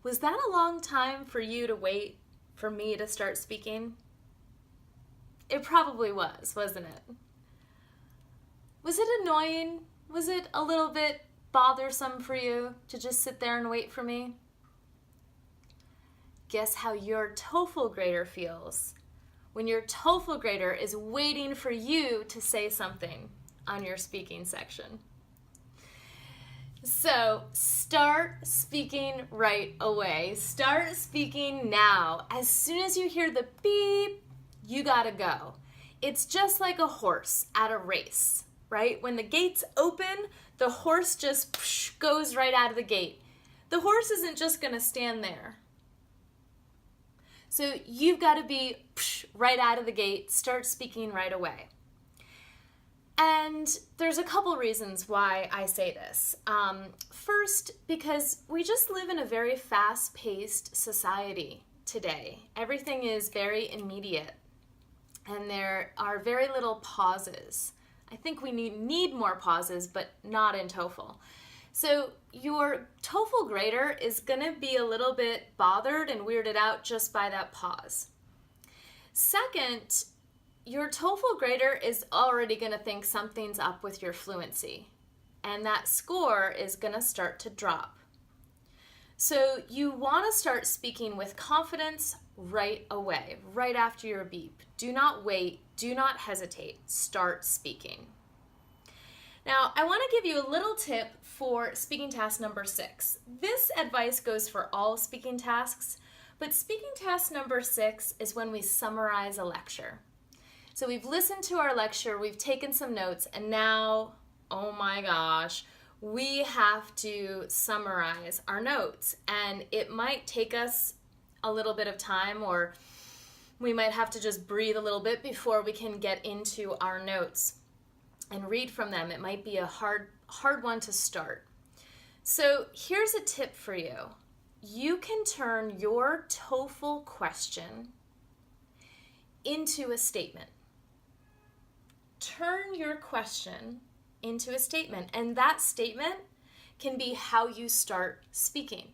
Was that a long time for you to wait for me to start speaking? It probably was, wasn't it? Was it annoying? Was it a little bit bothersome for you to just sit there and wait for me? Guess how your TOEFL grader feels when your TOEFL grader is waiting for you to say something on your speaking section. So start speaking right away. Start speaking now. As soon as you hear the beep, you gotta go. It's just like a horse at a race, right? When the gates open, the horse just goes right out of the gate. The horse isn't just gonna stand there. So you've got to be right out of the gate, start speaking right away. And there's a couple reasons why I say this. First, because we just live in a very fast-paced society today. Everything is very immediate, and there are very little pauses. I think we need more pauses, but not in TOEFL. So your TOEFL grader is going to be a little bit bothered and weirded out just by that pause. Second, your TOEFL grader is already going to think something's up with your fluency, and that score is going to start to drop. So you want to start speaking with confidence right away, right after your beep. Do not wait, do not hesitate, start speaking. Now, I want to give you a little tip for speaking task number 6. This advice goes for all speaking tasks, but speaking task number 6 is when we summarize a lecture. So we've listened to our lecture, we've taken some notes, and now, oh my gosh, we have to summarize our notes. And it might take us a little bit of time, or we might have to just breathe a little bit before we can get into our notes and read from them. It might be a hard one to start. So here's a tip for you. You can turn your TOEFL question into a statement. Turn your question into a statement, and that statement can be how you start speaking.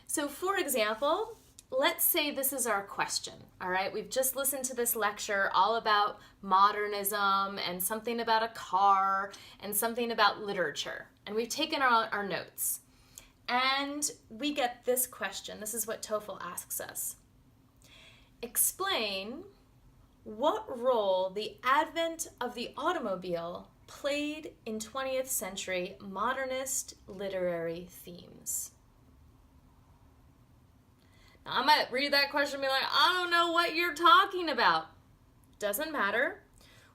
So for example, let's say this is our question, all right? We've just listened to this lecture all about modernism and something about a car and something about literature. And we've taken our notes. And we get this question. This is what TOEFL asks us. Explain what role the advent of the automobile played in 20th century modernist literary themes. I might read that question and be like, I don't know what you're talking about. Doesn't matter.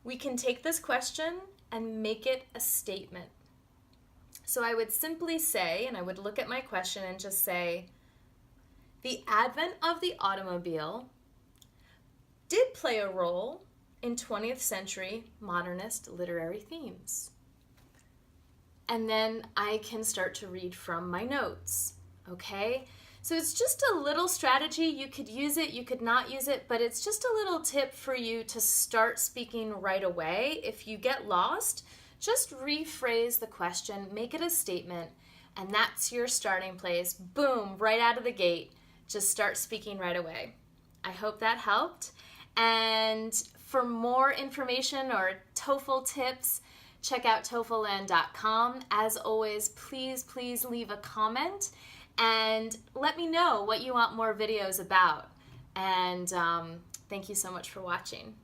We can take this question and make it a statement. So I would simply say, and I would look at my question and just say, the advent of the automobile did play a role in 20th century modernist literary themes. And then I can start to read from my notes, okay? So it's just a little strategy. You could use it, you could not use it, but it's just a little tip for you to start speaking right away. If you get lost, just rephrase the question, make it a statement, and that's your starting place. Boom, right out of the gate, just start speaking right away. I hope that helped. And for more information or TOEFL tips, check out TOEFLland.com. As always, please leave a comment and let me know what you want more videos about. And thank you so much for watching.